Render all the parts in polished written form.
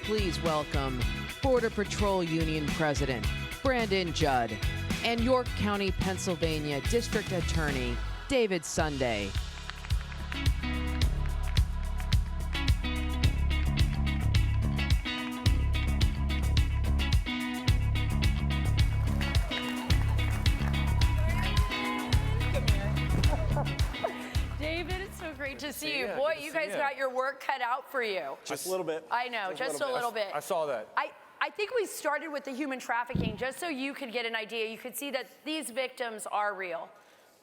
please welcome Border Patrol Union President Brandon Judd and York County, Pennsylvania District Attorney David Sunday. David, it's so great to see you. Boy, you guys got your work cut out for you. Just a little bit. I know, just a little bit. I saw that. I think we started with the human trafficking just so you could get an idea. You could see that these victims are real.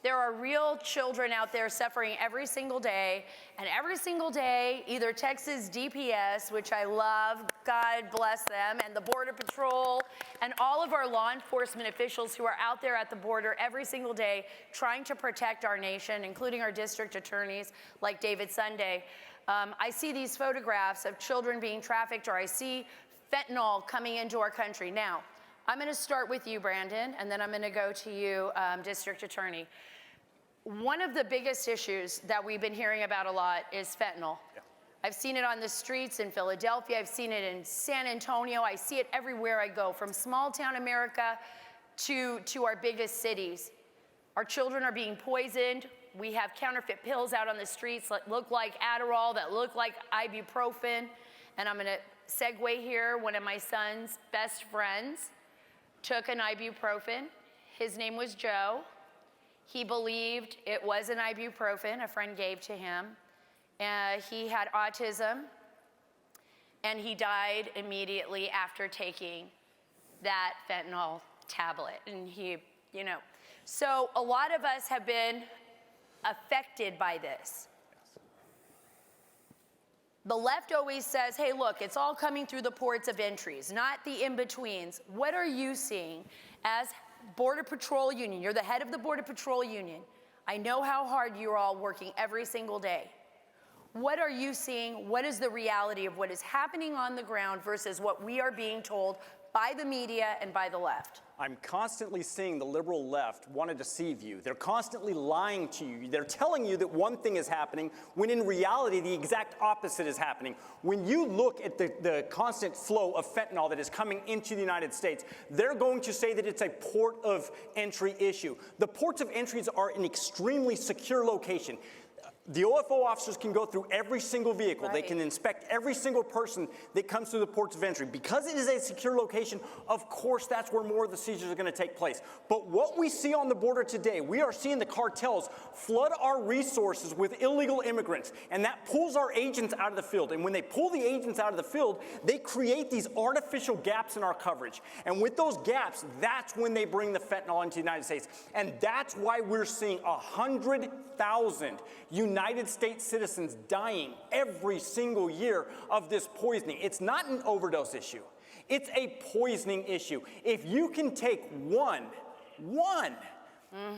There are real children out there suffering every single day, and every single day, either Texas DPS, which I love, God bless them, and the Border Patrol, and all of our law enforcement officials who are out there at the border every single day trying to protect our nation, including our district attorneys like David Sunday. I see these photographs of children being trafficked, or I see fentanyl coming into our country. Now, I'm going to start with you, Brandon, and then I'm going to go to you, District Attorney. One of the biggest issues that we've been hearing about a lot is fentanyl. Yeah. I've seen it on the streets in Philadelphia. I've seen it in San Antonio. I see it everywhere I go, from small town America to our biggest cities. Our children are being poisoned. We have counterfeit pills out on the streets that look like Adderall, that look like ibuprofen. And I'm going to segue here. One of my son's best friends took an ibuprofen. His name was Joe. He believed it was an ibuprofen a friend gave to him. He had autism, and he died immediately after taking that fentanyl tablet. And so a lot of us have been affected by this. The left always says, hey, look, it's all coming through the ports of entries, not the in-betweens. What are you seeing as Border Patrol Union? You're the head of the Border Patrol Union. I know how hard you're all working every single day. What are you seeing? What is the reality of what is happening on the ground versus what we are being told by the media and by the left? I'm constantly seeing the liberal left want to deceive you. They're constantly lying to you. They're telling you that one thing is happening when in reality the exact opposite is happening. When you look at the constant flow of fentanyl that is coming into the United States, they're going to say that it's a port of entry issue. The ports of entries are an extremely secure location. The OFO officers can go through every single vehicle. Right. They can inspect every single person that comes through the ports of entry. Because it is a secure location, of course, that's where more of the seizures are going to take place. But what we see on the border today, we are seeing the cartels flood our resources with illegal immigrants, and that pulls our agents out of the field. And when they pull the agents out of the field, they create these artificial gaps in our coverage. And with those gaps, that's when they bring the fentanyl into the United States. And that's why we're seeing 100,000 United States citizens dying every single year of this poisoning. It's not an overdose issue. It's a poisoning issue. If you can take one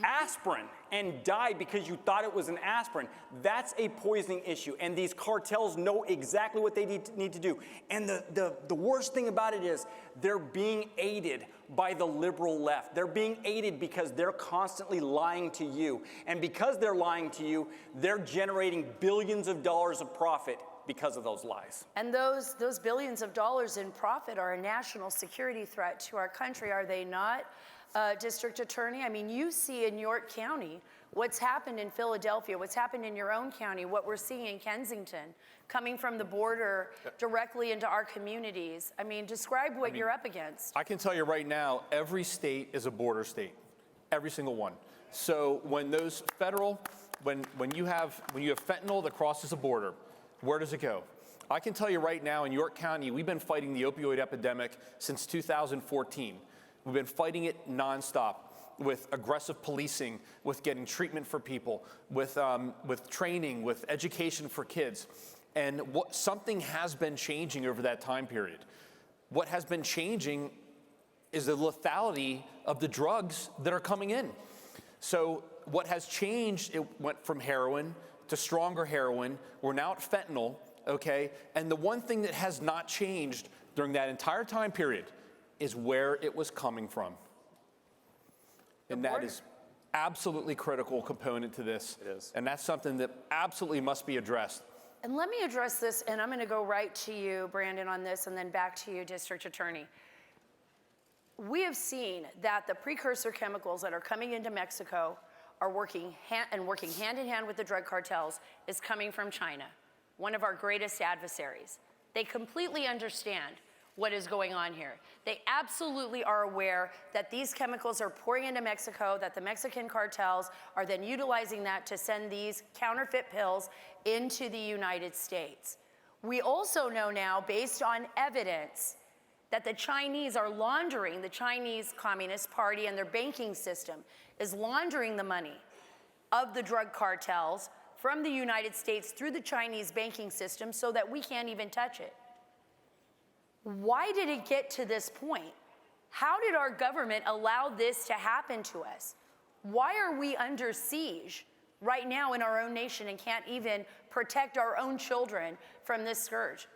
aspirin and die because you thought it was an aspirin, that's a poisoning issue. And these cartels know exactly what they need to do. And the worst thing about it is they're being aided by the liberal left. They're being aided because they're constantly lying to you. And because they're lying to you, they're generating billions of dollars of profit because of those lies. And those billions of dollars in profit are a national security threat to our country, are they not, District Attorney? I mean, you see in York County what's happened in Philadelphia, what's happened in your own county, what we're seeing in Kensington, coming from the border directly into our communities. I mean, describe what you're up against. I can tell you right now, every state is a border state, every single one. So when those federal, when you have fentanyl that crosses a border, where does it go? I can tell you right now, in York County, we've been fighting the opioid epidemic since 2014. We've been fighting it nonstop with aggressive policing, with getting treatment for people, with training, with education for kids. And something has been changing over that time period. What has been changing is the lethality of the drugs that are coming in. So what has changed, it went from heroin to stronger heroin. We're now at fentanyl, okay? And the one thing that has not changed during that entire time period is where it was coming from. And that is absolutely critical component to this. It is. And that's something that absolutely must be addressed. And let me address this, and I'm going to go right to you, Brandon, on this, and then back to you, District Attorney. We have seen that the precursor chemicals that are coming into Mexico are working hand in hand with the drug cartels is coming from China, one of our greatest adversaries. They completely understand what is going on here. They absolutely are aware that these chemicals are pouring into Mexico, that the Mexican cartels are then utilizing that to send these counterfeit pills into the United States. We also know now, based on evidence, that the Chinese are laundering, the Chinese Communist Party and their banking system is laundering the money of the drug cartels from the United States through the Chinese banking system so that we can't even touch it. Why did it get to this point? How did our government allow this to happen to us? Why are we under siege right now in our own nation and can't even protect our own children from this scourge?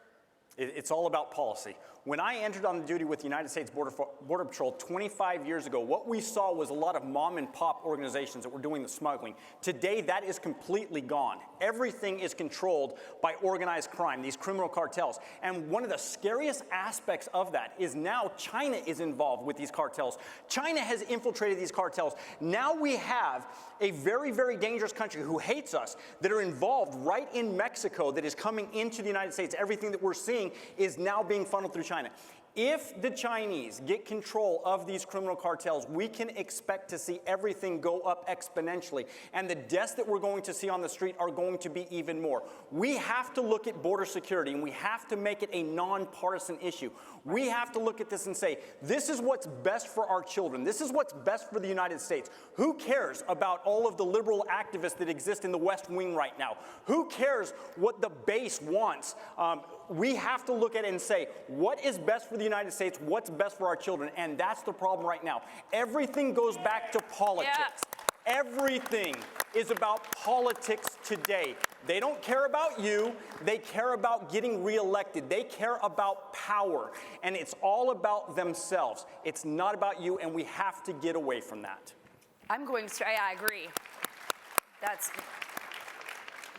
It's all about policy. When I entered on duty with the United States Border Patrol 25 years ago, what we saw was a lot of mom and pop organizations that were doing the smuggling. Today, that is completely gone. Everything is controlled by organized crime, these criminal cartels. And one of the scariest aspects of that is now China is involved with these cartels. China has infiltrated these cartels. Now we have a very, very dangerous country who hates us that are involved right in Mexico that is coming into the United States. Everything that we're seeing is now being funneled through China. If the Chinese get control of these criminal cartels, we can expect to see everything go up exponentially. And the deaths that we're going to see on the street are going to be even more. We have to look at border security, and we have to make it a nonpartisan issue. We have to look at this and say, this is what's best for our children. This is what's best for the United States. Who cares about all of the liberal activists that exist in the West Wing right now? Who cares what the base wants? We have to look at it and say, what is best for the United States? What's best for our children? And that's the problem right now. Everything goes back to politics. Yeah. Everything is about politics today. They don't care about you. They care about getting reelected. They care about power. And it's all about themselves. It's not about you, and we have to get away from that. I'm going straight. I agree.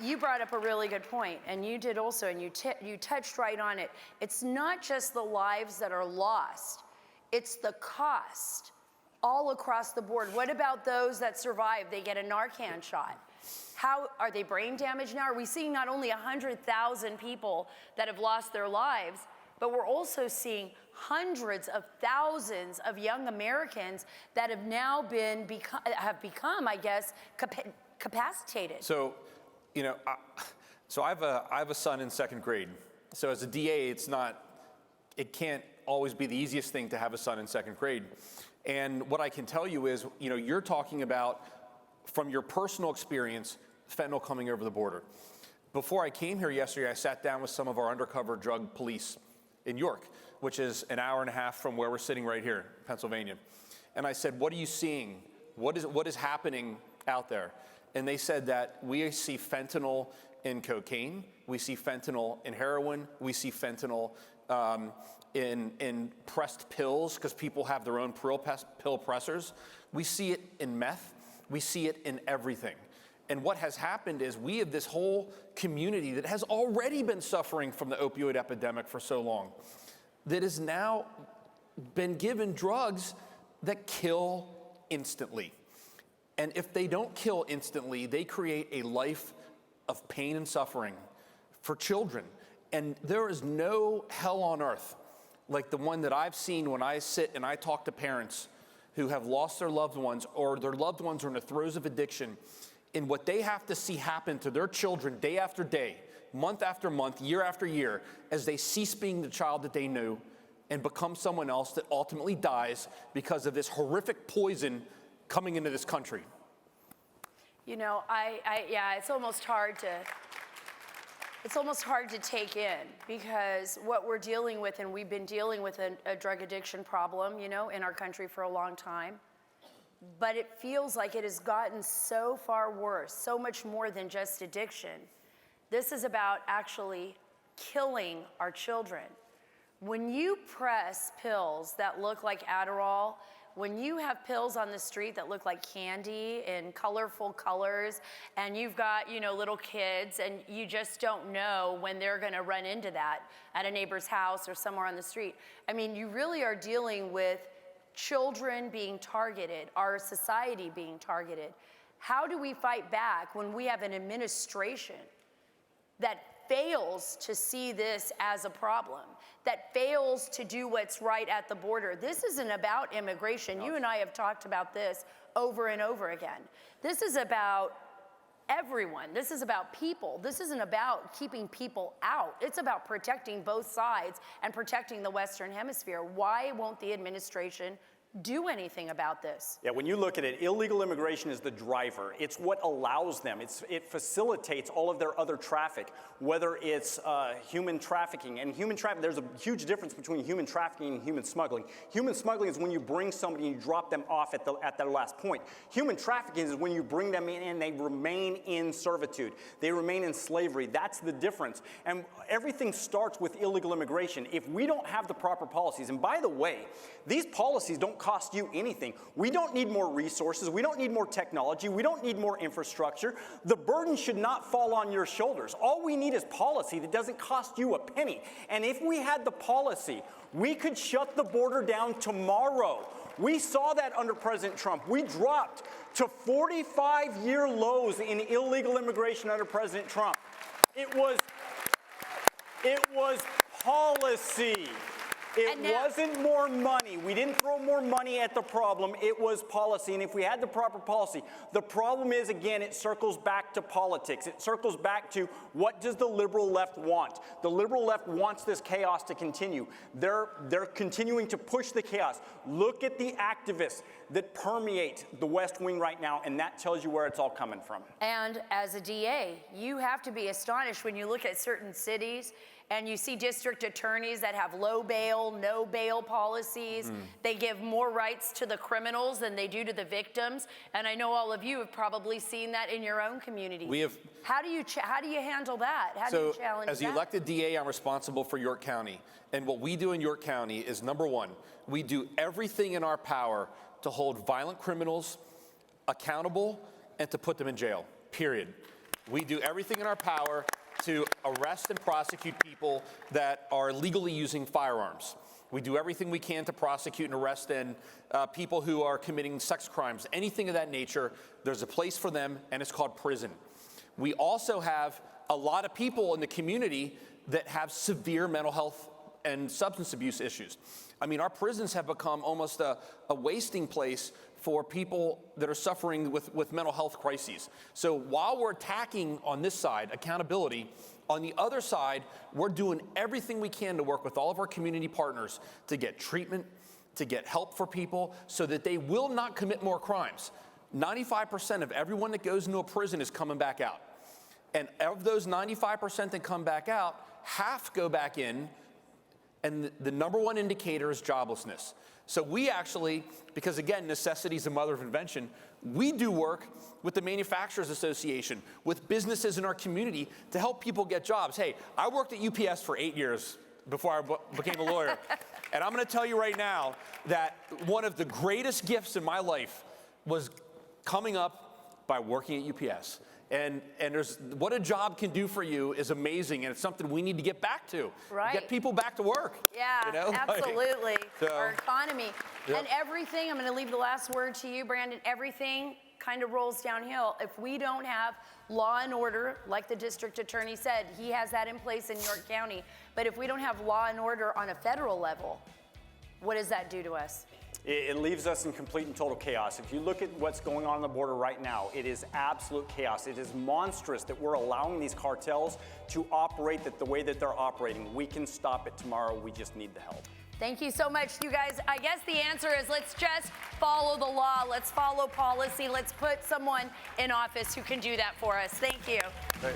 You brought up a really good point, and you did also, and you touched right on it. It's not just the lives that are lost, it's the cost all across the board. What about those that survive? They get a Narcan shot. How are they brain damaged now? Are we seeing not only 100,000 people that have lost their lives, but we're also seeing hundreds of thousands of young Americans that have now become, I guess, capacitated. So, you know, I have a son in second grade. So as a DA, it can't always be the easiest thing to have a son in second grade. And what I can tell you is, you know, you're talking about, from your personal experience, fentanyl coming over the border. Before I came here yesterday, I sat down with some of our undercover drug police in York, which is an hour and a half from where we're sitting right here, Pennsylvania. And I said, what are you seeing? What is happening out there? And they said that we see fentanyl in cocaine, we see fentanyl in heroin, we see fentanyl in pressed pills because people have their own pill pressers. We see it in meth. We see it in everything. And what has happened is we have this whole community that has already been suffering from the opioid epidemic for so long that has now been given drugs that kill instantly. And if they don't kill instantly, they create a life of pain and suffering for children. And there is no hell on earth like the one that I've seen when I sit and I talk to parents who have lost their loved ones, or their loved ones are in the throes of addiction, and what they have to see happen to their children day after day, month after month, year after year, as they cease being the child that they knew and become someone else that ultimately dies because of this horrific poison coming into this country. You know, it's almost hard to take in, because what we're dealing with, and we've been dealing with a drug addiction problem, you know, in our country for a long time, but it feels like it has gotten so far worse, so much more than just addiction. This is about actually killing our children. When you press pills that look like Adderall, when you have pills on the street that look like candy in colorful colors, and you've got, little kids, and you just don't know when they're going to run into that at a neighbor's house or somewhere on the street. I mean, you really are dealing with children being targeted, our society being targeted. How do we fight back when we have an administration that fails to see this as a problem, that fails to do what's right at the border? This isn't about immigration. You and I have talked about this over and over again. This is about everyone. This is about people. This isn't about keeping people out. It's about protecting both sides and protecting the Western Hemisphere. Why won't the administration do anything about this? Yeah, when you look at it, illegal immigration is the driver. It's what allows them. It facilitates all of their other traffic, whether it's human trafficking. And human trafficking, there's a huge difference between human trafficking and human smuggling. Human smuggling is when you bring somebody and you drop them off at their last point. Human trafficking is when you bring them in and they remain in servitude. They remain in slavery. That's the difference. And everything starts with illegal immigration. If we don't have the proper policies, and by the way, these policies don't cost you anything. We don't need more resources. We don't need more technology. We don't need more infrastructure. The burden should not fall on your shoulders. All we need is policy that doesn't cost you a penny. And if we had the policy, we could shut the border down tomorrow. We saw that under President Trump. We dropped to 45-year lows in illegal immigration under President Trump. It was policy. It wasn't more money. We didn't throw more money at the problem. It was policy. And if we had the proper policy, the problem is, again, it circles back to politics. It circles back to what does the liberal left want? The liberal left wants this chaos to continue. They're continuing to push the chaos. Look at the activists that permeate the West Wing right now, and that tells you where it's all coming from. And as a DA, you have to be astonished when you look at certain cities and you see district attorneys that have low bail, no bail policies. They give more rights to the criminals than they do to the victims. And I know all of you have probably seen that in your own communities. We have. How do you handle that? How do you challenge that? As the elected DA, I'm responsible for York County. And what we do in York County is, number one, we do everything in our power to hold violent criminals accountable and to put them in jail, period. We do everything in our power to arrest and prosecute people that are legally using firearms. We do everything we can to prosecute and arrest people who are committing sex crimes, anything of that nature. There's a place for them, and it's called prison. We also have a lot of people in the community that have severe mental health and substance abuse issues. I mean, our prisons have become almost a wasting place for people that are suffering with mental health crises. So while we're attacking on this side, accountability, on the other side, we're doing everything we can to work with all of our community partners to get treatment, to get help for people so that they will not commit more crimes. 95% of everyone that goes into a prison is coming back out. And of those 95% that come back out, half go back in, and the number one indicator is joblessness. So we actually, because again, necessity is the mother of invention, we do work with the Manufacturers Association, with businesses in our community to help people get jobs. Hey, I worked at UPS for 8 years before I became a lawyer. And I'm gonna tell you right now that one of the greatest gifts in my life was coming up by working at UPS. And there's what a job can do for you is amazing, and it's something we need to get back to. Right. Get people back to work. Yeah, absolutely. So, our economy. Yep. And everything, I'm going to leave the last word to you, Brandon, everything kind of rolls downhill. If we don't have law and order, like the district attorney said, he has that in place in York County. But if we don't have law and order on a federal level, what does that do to us? It leaves us in complete and total chaos. If you look at what's going on the border right now, it is absolute chaos. It is monstrous that we're allowing these cartels to operate the way that they're operating. We can stop it tomorrow. We just need the help. Thank you so much, you guys. I guess the answer is let's just follow the law. Let's follow policy. Let's put someone in office who can do that for us. Thank you. Right.